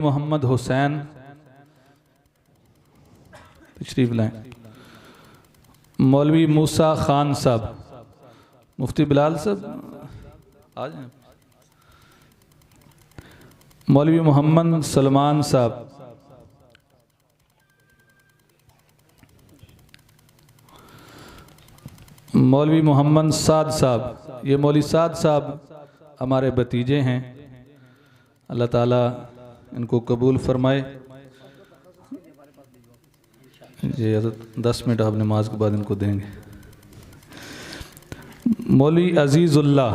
मोहम्मद हुसैन तशरीफ लाएं। मौलवी मूसा खान साहब, मुफ्ती बिलाल साहब आ जाएं। मौलवी मोहम्मद सलमान साहब, मौलवी मोहम्मद साद साहब, ये मौलवी साद साहब हमारे भतीजे हैं, अल्लाह ताला इनको कबूल फरमाए। ये 10 मिनट आप नमाज के बाद इनको देंगे। मौलवी अजीज़ुल्लाह,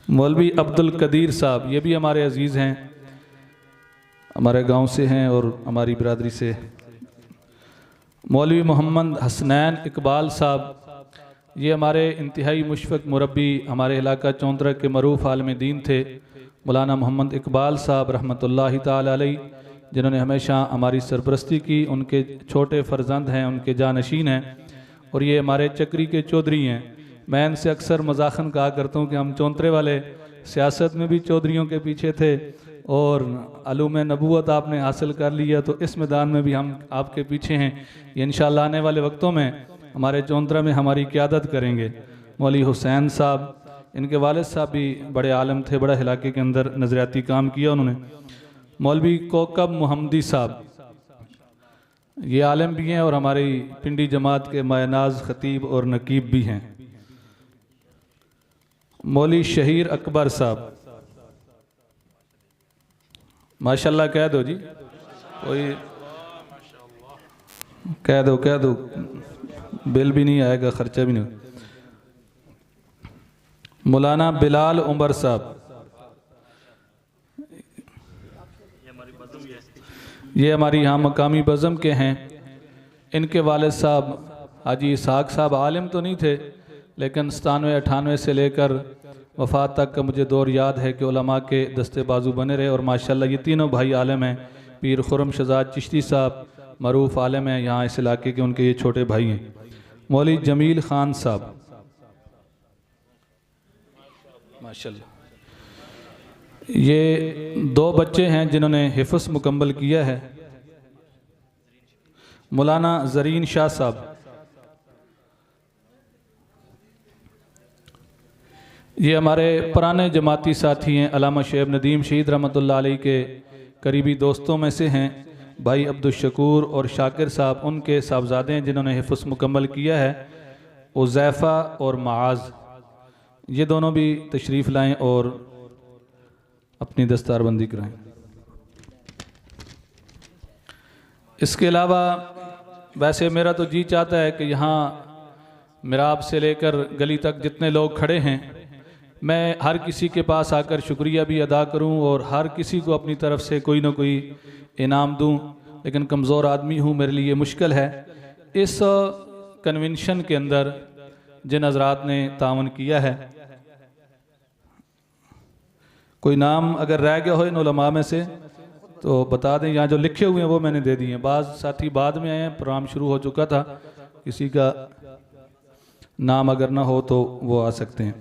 मौलवी अब्दुल कदीर साहब, ये भी हमारे अजीज़ हैं, हमारे गांव से हैं और हमारी बिरादरी से। मौलवी मोहम्मद हसनैन इकबाल साहब, ये हमारे इंतहाई मुशफ़क़ मुरब्बी, हमारे इलाका चौंतरा के मरूफ़ आलिम दीन थे मौलाना मोहम्मद इकबाल साहब रहमतुल्लाहि ताला अलैह, जिन्होंने हमेशा हमारी सरपरस्ती की। उनके छोटे फ़र्जंद हैं, उनके जानशीन हैं, और ये हमारे चक्री के चौधरी हैं। मैं इनसे अक्सर मजाकन कहा करता हूँ कि हम चौंतरे वाले सियासत में भी चौधरियों के पीछे थे, और अलूम नबूवत आपने हासिल कर लिया तो इस मैदान में भी हम आपके पीछे हैं। ये इंशाअल्लाह आने वाले वक्तों में हमारे चौंतरा में हमारी क़यादत करेंगे। मौलवी हुसैन साहब, इनके वालिद साहब भी बड़े आलम थे, बड़ा इलाके के अंदर नज़रियाती काम किया उन्होंने। मौलवी कोकब मोहम्मदी साहब, ये आलम भी हैं और हमारी पिंडी जमात के मायनाज ख़तीब और नकीब भी हैं। मौलवी शहीर अकबर साहब, माशाल्लाह कह दो जी, कोई कह दो, बिल भी नहीं आएगा, ख़र्चा भी नहीं। मौलाना बिलाल उमर साहब, ये हमारी यहाँ मकामी बज़म के हैं। इनके वालिद साहब हाजी इसहाक साहब आलिम तो नहीं थे, लेकिन 97-98 से लेकर वफ़ात तक का मुझे दौर याद है कि उलमा के दस्ते बाजू बने रहे, और माशाल्लाह ये तीनों भाई आलिम हैं। पीर खुरम शहजाद चिश्ती साहब मरूफ़ आलिम हैं यहाँ इस इलाके के, उनके ये छोटे भाई हैं। मौलवी जमील ख़ान साहब, माशाल्लाह ये 2 बच्चे हैं जिन्होंने हिफ़्ज़ मुकम्मल किया है। मौलाना ज़रीन शाह साहब, ये हमारे पुराने जमाती साथी हैं, अल्लामा शेब नदीम शहीद रहमतुल्लाह अलैह के करीबी दोस्तों में से हैं। भाई अब्दुल शकूर और शाकिर साहब उनके साहबजादे हैं जिन्होंने हिफ़्ज़ मुकम्मल किया है। उज़ैफ़ा और माज़, ये दोनों भी तशरीफ़ लाएं और अपनी दस्तारबंदी कराएं। इसके अलावा वैसे मेरा तो जी चाहता है कि यहाँ मिराब से लेकर गली तक जितने लोग खड़े हैं, मैं हर किसी के पास आकर शुक्रिया भी अदा करूं और हर किसी को अपनी तरफ से कोई ना कोई इनाम दूं, लेकिन कमज़ोर आदमी हूं, मेरे लिए मुश्किल है। इस कन्वेंशन के अंदर जिन हज़रात ने तावन किया है, कोई नाम अगर रह गया हो इन उलमा में से तो बता दें। यहाँ जो लिखे हुए हैं वो मैंने दे दिए हैं, बाज़ साथी बाद में आए हैं, प्रोग्राम शुरू हो चुका था, किसी का नाम अगर ना हो तो वो आ सकते हैं।